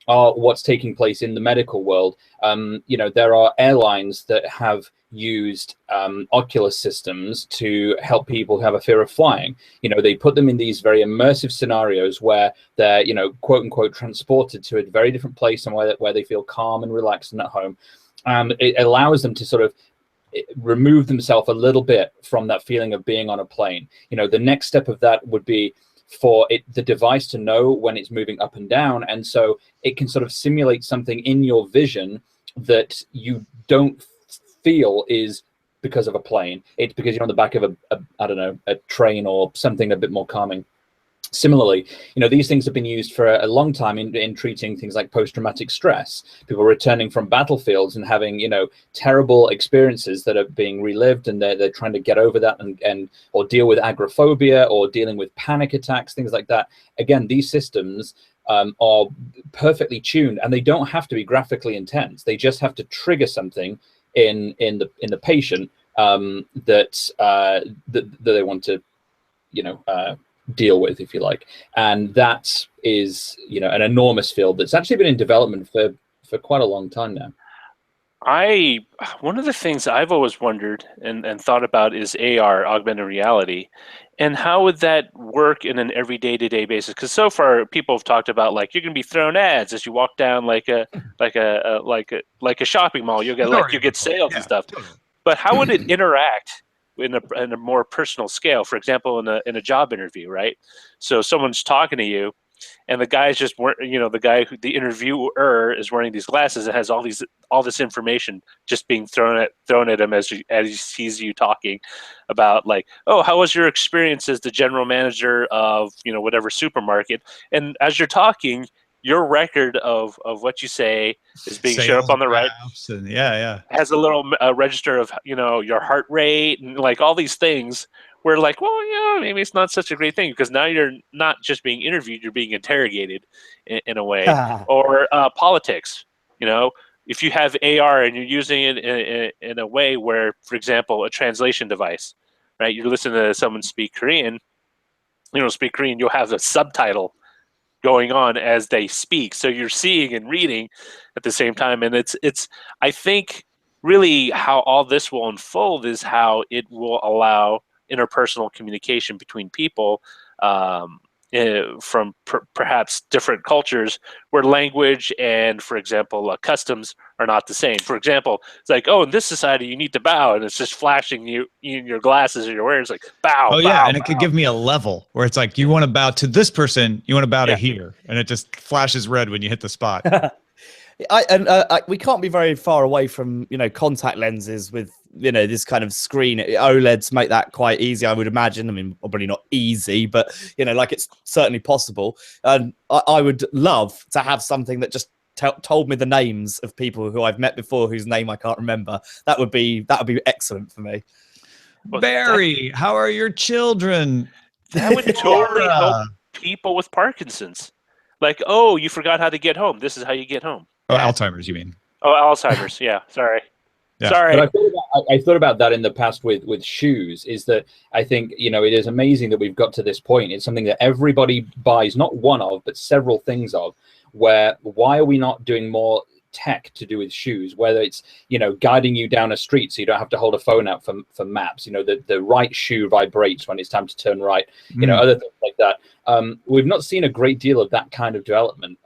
are what's taking place in the medical world. There are airlines that have used Oculus systems to help people who have a fear of flying. They put them in these very immersive scenarios where they're, quote unquote, transported to a very different place, and where they feel calm and relaxed and at home. It allows them to sort of remove themselves a little bit from that feeling of being on a plane. The next step of that would be for the device to know when it's moving up and down, and so it can sort of simulate something in your vision that you don't feel is because of a plane. It's because you're on the back of a train or something a bit more calming. Similarly, these things have been used for a long time in treating things like post-traumatic stress. People returning from battlefields and having, terrible experiences that are being relived, and they're trying to get over that or deal with agoraphobia or dealing with panic attacks, things like that. Again, these systems are perfectly tuned, and they don't have to be graphically intense. They just have to trigger something in the patient that they want to, deal with, if you like. And that is, an enormous field that's actually been in development for quite a long time now. One of the things I've always wondered and thought about is AR, augmented reality, and how would that work in an every day-to-day basis? Because so far people have talked about, like, you're going to be thrown ads as you walk down like a shopping mall. You get sales and stuff. Totally. But how would it interact in a more personal scale? For example, in a job interview, right? So someone's talking to you, and the guy's just the guy the interviewer is wearing these glasses and has all this information just being thrown at him as he sees you talking about, like, oh, how was your experience as the general manager of whatever supermarket, and as you're talking, your record of what you say is being shown up on the right. And has a little register of your heart rate and like all these things. We're like, well, maybe it's not such a great thing, because now you're not just being interviewed, you're being interrogated in a way. Or politics. If you have AR and you're using it in a way where, for example, a translation device, right? You're listening to someone speak Korean. Speak Korean. You'll have a subtitle going on as they speak, so you're seeing and reading at the same time. And it's I think really how all this will unfold is how it will allow interpersonal communication between people from perhaps different cultures, where language and, for example, customs are not the same. For example, it's like, oh, in this society you need to bow, and it's just flashing you in your glasses or your wearing. It's like bow. Oh, bow, yeah, and bow. it could give me a level where it's like, you want to bow to this person, you want to bow to here, and it just flashes red when you hit the spot. We can't be very far away from contact lenses with this kind of screen. OLEDs make that quite easy, I would imagine. I mean, probably not easy, but like it's certainly possible. And I would love to have something that just told me the names of people who I've met before whose name I can't remember. That would be excellent for me. Barry, how are your children? That would totally help people with Parkinson's. Like, oh, you forgot how to get home. This is how you get home. Oh, Alzheimer's, you mean? Oh, Alzheimer's. Yeah, sorry. Yeah. Sorry. But I thought about that in the past with shoes, is that I think, it is amazing that we've got to this point. It's something that everybody buys, not one of, but several things of, where why are we not doing more tech to do with shoes, whether it's, guiding you down a street so you don't have to hold a phone out for maps, the right shoe vibrates when it's time to turn right, other things like that. We've not seen a great deal of that kind of development.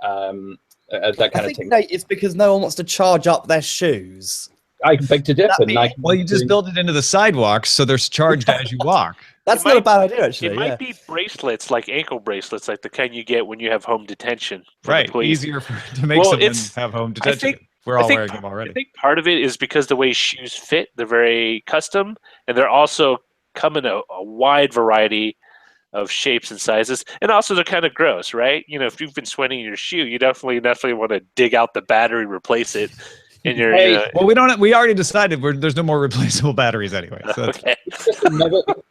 That kind of thing. Nate, it's because no one wants to charge up their shoes. I beg to differ. Well, you just build it into the sidewalks so they're charged as you walk. That's not a bad idea, actually. It might be bracelets, like ankle bracelets, like the kind you get when you have home detention. Right, easier to make someone have home detention. We're all wearing them already. I think part of it is because the way shoes fit, they're very custom, and they're also come in a wide variety of shapes and sizes, and also they're kind of gross, right? If you've been sweating in your shoe, you definitely want to dig out the battery, replace it. In your, well, we already decided there's no more replaceable batteries anyway. So okay.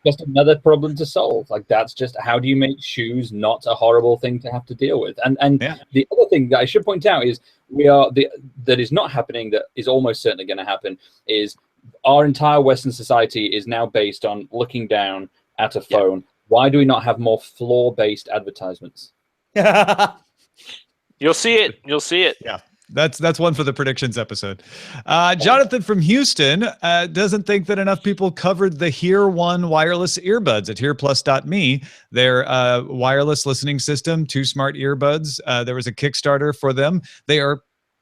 just another problem to solve. Like, that's just, how do you make shoes not a horrible thing to have to deal with? And the other thing that I should point out is that is not happening, that is almost certainly going to happen, is our entire Western society is now based on looking down at a phone. Yeah. Why do we not have more floor-based advertisements? You'll see it. You'll see it. Yeah. That's one for the predictions episode. Jonathan from Houston doesn't think that enough people covered the Hear One wireless earbuds at hearplus.me. Their wireless listening system, 2 smart earbuds. There was a Kickstarter for them. They are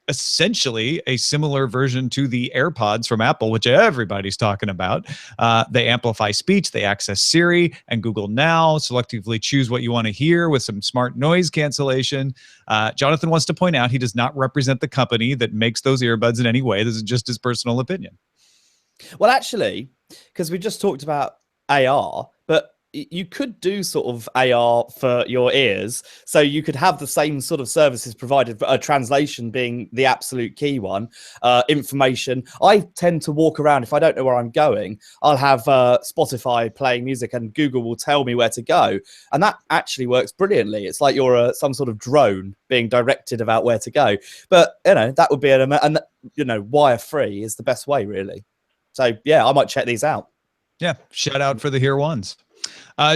essentially a similar version to the AirPods from Apple, which everybody's talking about. They amplify speech, they access Siri and Google Now, selectively choose what you want to hear with some smart noise cancellation. Jonathan wants to point out he does not represent the company that makes those earbuds in any way. This is just his personal opinion. Well, actually, because we just talked about AR, but you could do sort of AR for your ears. So you could have the same sort of services provided, but translation being the absolute key one. Information. I tend to walk around. If I don't know where I'm going, I'll have Spotify playing music and Google will tell me where to go. And that actually works brilliantly. It's like you're some sort of drone being directed about where to go. But, that would be wire free is the best way, really. So, yeah, I might check these out. Yeah. Shout out for the Hear Ones.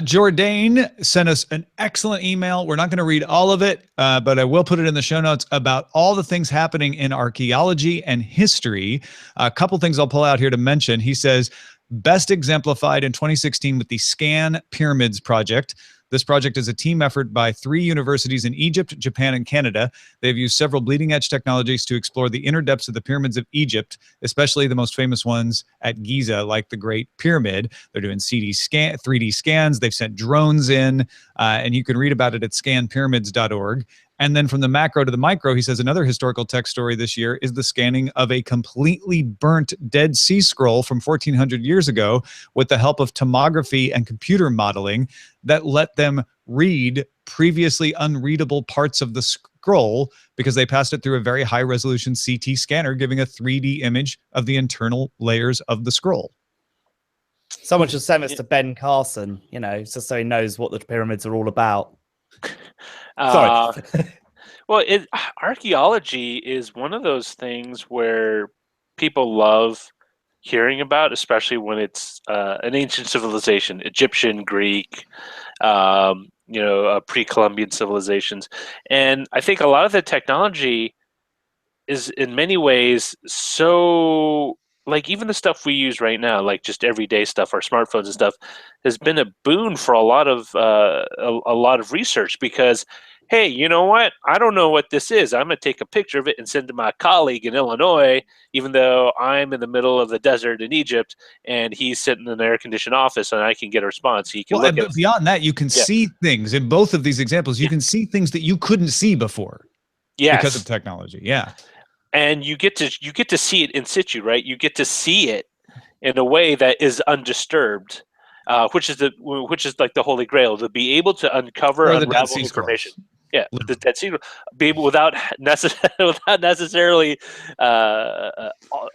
Jordan sent us an excellent email. We're not going to read all of it, but I will put it in the show notes about all the things happening in archaeology and history. A couple things I'll pull out here to mention. He says, best exemplified in 2016 with the Scan Pyramids project. This project is a team effort by 3 universities in Egypt, Japan, and Canada. They've used several bleeding-edge technologies to explore the inner depths of the pyramids of Egypt, especially the most famous ones at Giza, like the Great Pyramid. They're doing 3D scans. They've sent drones in, and you can read about it at scanpyramids.org. And then from the macro to the micro, he says another historical tech story this year is the scanning of a completely burnt Dead Sea Scroll from 1400 years ago with the help of tomography and computer modeling that let them read previously unreadable parts of the scroll because they passed it through a very high resolution CT scanner, giving a 3D image of the internal layers of the scroll. Someone should send this to Ben Carson, you know, just so he knows what the pyramids are all about. Sorry. Well, archaeology is one of those things where people love hearing about, especially when it's an ancient civilization, Egyptian, Greek, pre-Columbian civilizations. And I think a lot of the technology is in many ways so, like even the stuff we use right now, like just everyday stuff, our smartphones and stuff, has been a boon for a lot of research because, hey, you know what? I don't know what this is. I'm going to take a picture of it and send it to my colleague in Illinois, even though I'm in the middle of the desert in Egypt and he's sitting in an air-conditioned office and I can get a response. He can look at it. Beyond that, you can see things in both of these examples. You can see things that you couldn't see before because of technology. Yeah. And you get to see it in situ, right? You get to see it in a way that is undisturbed, which is like the Holy Grail, to be able to uncover, unravel information. Yeah, the Dead Sea, be able without necessarily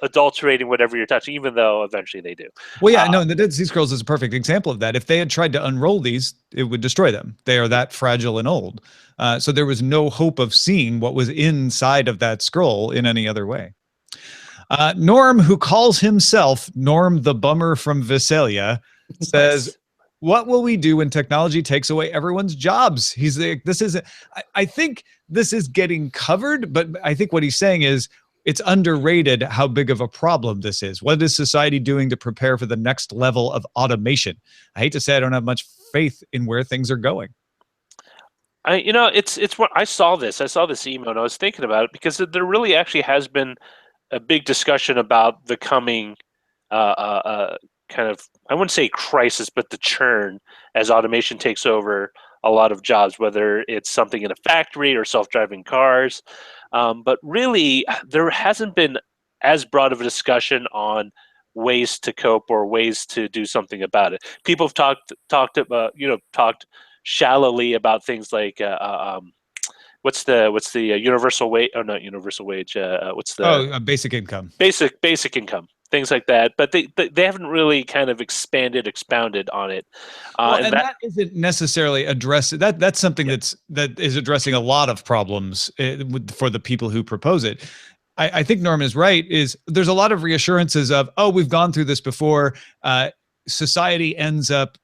adulterating whatever you're touching, even though eventually they do. Well, yeah, no, the Dead Sea Scrolls is a perfect example of that. If they had tried to unroll these, it would destroy them. They are that fragile and old. So there was no hope of seeing what was inside of that scroll in any other way. Norm, who calls himself Norm the Bummer from Visalia, says, what will we do when technology takes away everyone's jobs? He's like, I think this is getting covered, but I think what he's saying is it's underrated how big of a problem this is. What is society doing to prepare for the next level of automation? I hate to say I don't have much faith in where things are going. It's what I saw this email and I was thinking about it because there really actually has been a big discussion about the coming kind of, I wouldn't say crisis, but the churn as automation takes over a lot of jobs, whether it's something in a factory or self-driving cars. But really, there hasn't been as broad of a discussion on ways to cope or ways to do something about it. People have talked shallowly about things like what's the universal wage? Oh, not universal wage. What's the basic income? Basic income. Things like that, but they haven't really kind of expounded on it. And that isn't necessarily addressed. That's something that is addressing a lot of problems for the people who propose it. I think Norm is right. There's a lot of reassurances of, we've gone through this before. Society ends up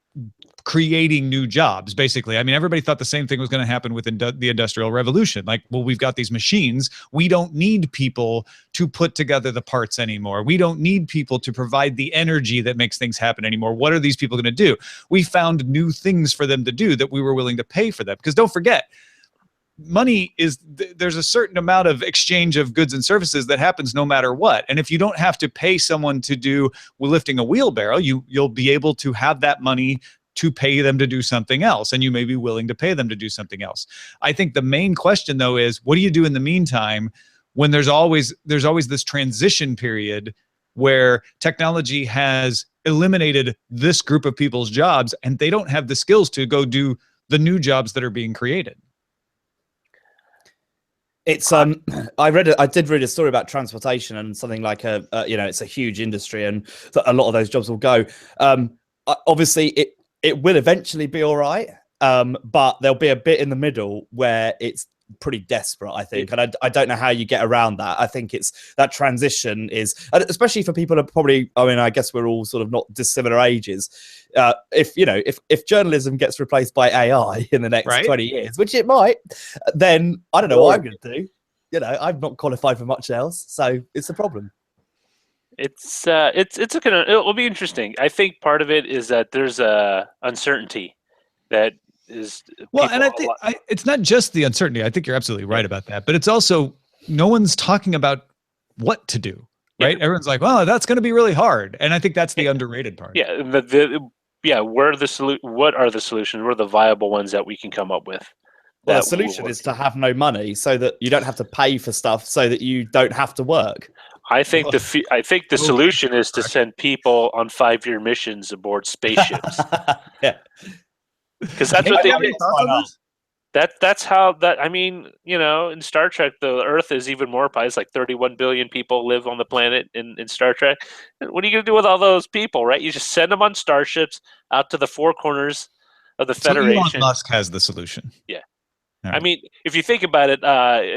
creating new jobs, basically. I mean, everybody thought the same thing was going to happen with the Industrial Revolution. Like, well, we've got these machines. We don't need people to put together the parts anymore. We don't need people to provide the energy that makes things happen anymore. What are these people going to do? We found new things for them to do that we were willing to pay for them. Because don't forget, money there's a certain amount of exchange of goods and services that happens no matter what. And if you don't have to pay someone to do lifting a wheelbarrow, you'll be able to have that money to pay them to do something else, and you may be willing to pay them to do something else. I think the main question, though, is what do you do in the meantime when there's always this transition period where technology has eliminated this group of people's jobs and they don't have the skills to go do the new jobs that are being created? It's I did read a story about transportation and something like it's a huge industry and a lot of those jobs will go. Obviously it will eventually be all right, but there'll be a bit in the middle where it's pretty desperate, I think. And I don't know how you get around that. I think it's that transition is, especially for people who are probably, I mean, I guess we're all sort of not dissimilar ages. If journalism gets replaced by AI in the next 20 years, which it might, then I don't know what I'm going to do. I'm not qualified for much else. So it's a problem. It will be interesting. I think part of it is that there's a uncertainty that well, and I think it's not just the uncertainty. I think you're absolutely right about that, but it's also no one's talking about what to do, right? Yeah. Everyone's like, "Well, that's going to be really hard," and I think that's the underrated part. Yeah, what are the solutions? What are the viable ones that we can come up with? Well, the solution is to have no money so that you don't have to pay for stuff, so that you don't have to work. I think the solution is to send people on 5-year missions aboard spaceships. Yeah, because that's what they did. That's how that. I mean, in Star Trek, the Earth is even more. It's like 31 billion people live on the planet in Star Trek. What are you going to do with all those people, right? You just send them on starships out to the four corners of the Federation. Elon Musk has the solution. Yeah. Right. I mean, if you think about it,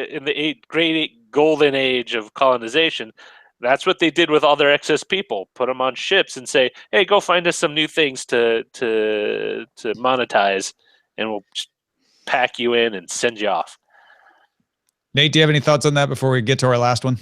in the great golden age of colonization, that's what they did with all their excess people. Put them on ships and say, "Hey, go find us some new things to monetize, and we'll just pack you in and send you off." Nate, do you have any thoughts on that before we get to our last one?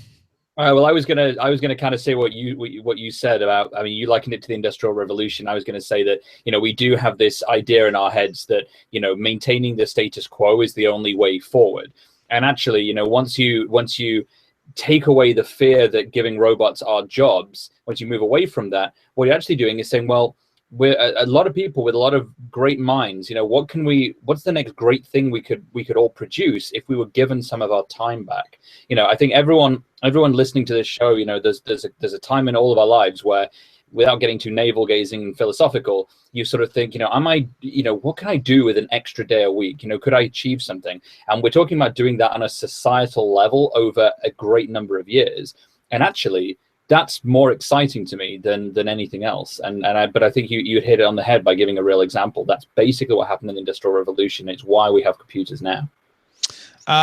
Well, I was gonna kind of say what you said about. I mean, you likened it to the Industrial Revolution. I was going to say that we do have this idea in our heads that maintaining the status quo is the only way forward. And actually, once you take away the fear that giving robots our jobs, once you move away from that, what you're actually doing is saying, well, we're a lot of people with a lot of great minds. What's the next great thing we could all produce if we were given some of our time back? I think everyone listening to this show, there's a time in all of our lives where, without getting too navel gazing and philosophical, you sort of think, what can I do with an extra day a week? Could I achieve something? And we're talking about doing that on a societal level over a great number of years. And actually, that's more exciting to me than anything else. But I think you hit it on the head by giving a real example. That's basically what happened in the Industrial Revolution. It's why we have computers now.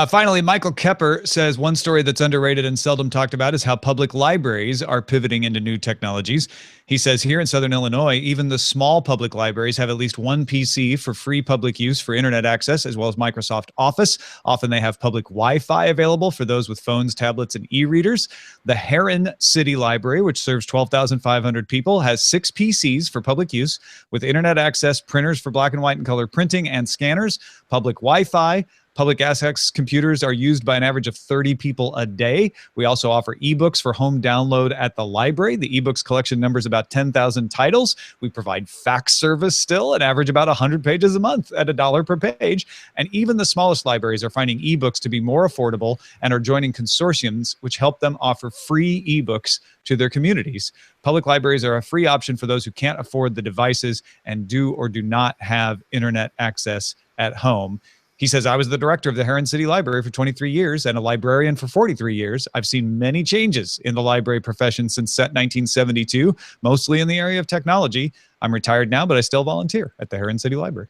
Finally, Michael Kepper says one story that's underrated and seldom talked about is how public libraries are pivoting into new technologies. He says here in Southern Illinois, even the small public libraries have at least one PC for free public use for internet access, as well as Microsoft Office. Often they have public Wi-Fi available for those with phones, tablets, and e-readers. The Heron City Library, which serves 12,500 people, has 6 PCs for public use with internet access, printers for black and white and color printing, and scanners, public Wi-Fi. Public access computers are used by an average of 30 people a day. We also offer ebooks for home download at the library. The ebooks collection numbers about 10,000 titles. We provide fax service still, an average about 100 pages a month at $1 per page. And even the smallest libraries are finding ebooks to be more affordable and are joining consortiums which help them offer free ebooks to their communities. Public libraries are a free option for those who can't afford the devices and do or do not have internet access at home. He says, I was the director of the Heron City Library for 23 years and a librarian for 43 years. I've seen many changes in the library profession since 1972, mostly in the area of technology. I'm retired now, but I still volunteer at the Heron City Library.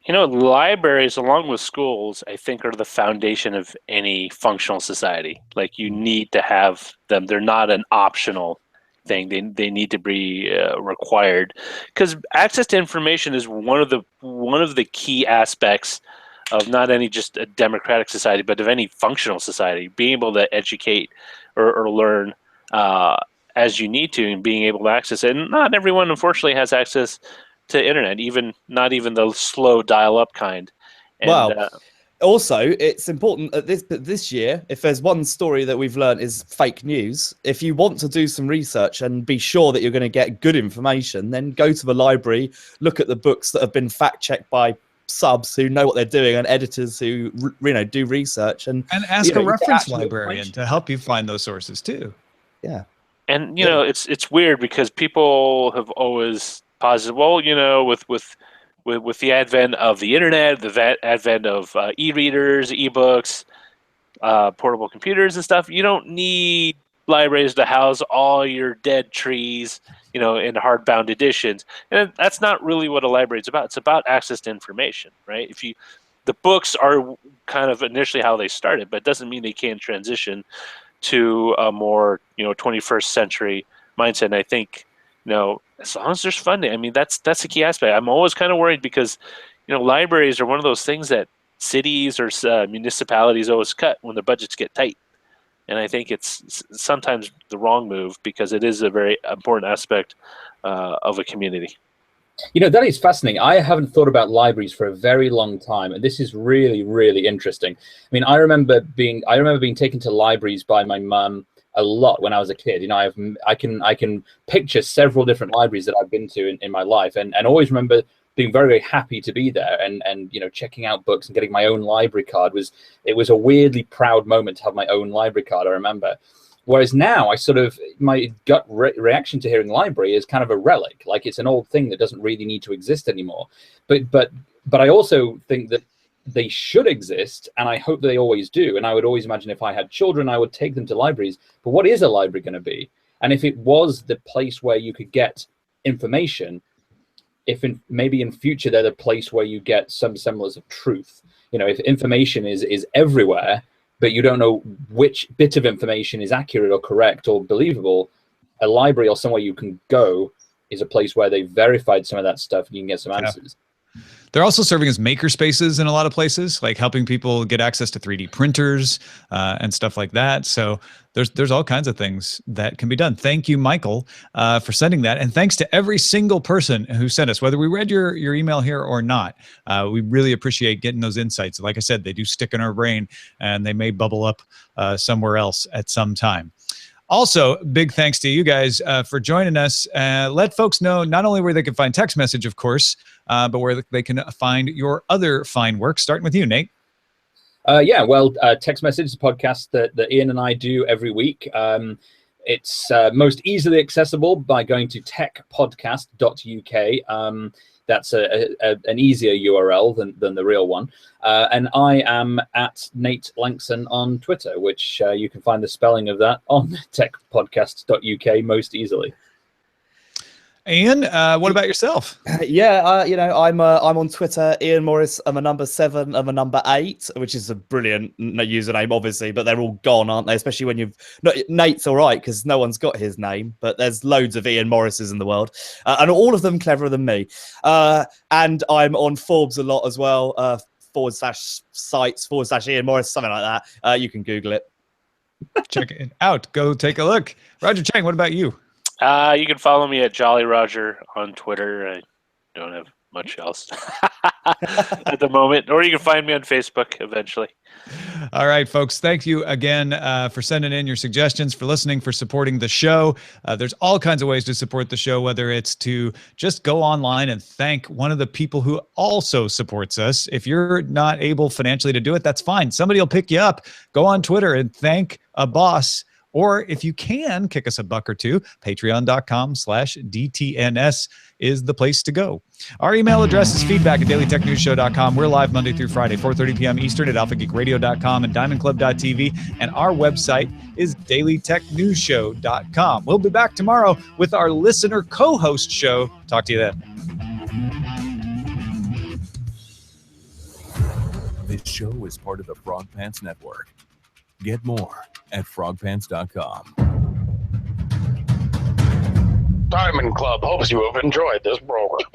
Libraries, along with schools, I think are the foundation of any functional society. Like, you need to have them. They're not an optional thing. They need to be required, because access to information is one of the key aspects of not only just a democratic society, but of any functional society. Being able to educate or learn as you need to, and being able to access it. And not everyone, unfortunately, has access to internet, not even the slow dial-up kind. And, also, it's important at this year, if there's one story that we've learned is fake news, if you want to do some research and be sure that you're going to get good information, then go to the library, look at the books that have been fact-checked by subs who know what they're doing and editors who do research, and ask a reference librarian to help you find those sources too. Yeah. And it's weird because people have always posited, well, with the advent of the internet, the advent of e-readers, e-books, portable computers and stuff, you don't need libraries to house all your dead trees, in hardbound editions. And that's not really what a library is about. It's about access to information, right? The books are kind of initially how they started, but it doesn't mean they can't transition to a more, 21st century mindset. And I think, as long as there's funding, I mean, that's the key aspect. I'm always kind of worried because, libraries are one of those things that cities or municipalities always cut when the budgets get tight. And I think it's sometimes the wrong move, because it is a very important aspect of a community. You know, that is fascinating. I haven't thought about libraries for a very long time, and this is really, really interesting. I mean, I remember being taken to libraries by my mum a lot when I was a kid. You know, I can picture several different libraries that I've been to in my life, and always remember being very, very happy to be there, and you know, checking out books and getting my own library card was a weirdly proud moment to have my own library card, I remember. Whereas now, my gut reaction to hearing library is kind of a relic, like it's an old thing that doesn't really need to exist anymore. But I also think that they should exist, and I hope they always do. And I would always imagine if I had children, I would take them to libraries. But what is a library going to be? And if it was the place where you could get information, maybe in future they're the place where you get some semblance of truth. You know, if information is everywhere, but you don't know which bit of information is accurate or correct or believable, a library or somewhere you can go is a place where they've verified some of that stuff and you can get some answers. They're also serving as maker spaces in a lot of places, like helping people get access to 3D printers and stuff like that. So there's all kinds of things that can be done. Thank you, Michael, for sending that. And thanks to every single person who sent us, whether we read your email here or not. We really appreciate getting those insights. Like I said, they do stick in our brain and they may bubble up somewhere else at some time. Also, big thanks to you guys for joining us. Let folks know not only where they can find text message, of course, but where they can find your other fine work, starting with you, Nate. Yeah, well, text message is a podcast that Ian and I do every week. It's most easily accessible by going to techpodcast.uk. That's an easier URL than the real one. And I am at Nate Lanxon on Twitter, which you can find the spelling of that on techpodcast.uk most easily. Ian, what about yourself? Yeah, you know, I'm on Twitter, Ian Morris. I'm a number 7. I'm a number 8, which is a brilliant username, obviously, but they're all gone, aren't they? Especially when Nate's all right because no one's got his name, but there's loads of Ian Morrises in the world, and all of them cleverer than me. And I'm on Forbes a lot as well. /sites/Ian Morris, something like that. You can Google it. Check it out. Go take a look. Roger Chang, what about you? You can follow me at Jolly Roger on Twitter. I don't have much else at the moment. Or you can find me on Facebook eventually. All right, folks. Thank you again for sending in your suggestions, for listening, for supporting the show. There's all kinds of ways to support the show, whether it's to just go online and thank one of the people who also supports us. If you're not able financially to do it, that's fine. Somebody will pick you up. Go on Twitter and thank a boss. Or if you can, kick us $1 or $2, patreon.com/DTNS is the place to go. Our email address is feedback@dailytechnewsshow.com. We're live Monday through Friday, 4:30 p.m. Eastern at alphageekradio.com and diamondclub.tv. And our website is dailytechnewsshow.com. We'll be back tomorrow with our listener co-host show. Talk to you then. This show is part of the Frog Pants Network. Get more at frogpants.com. Diamond Club hopes you have enjoyed this program.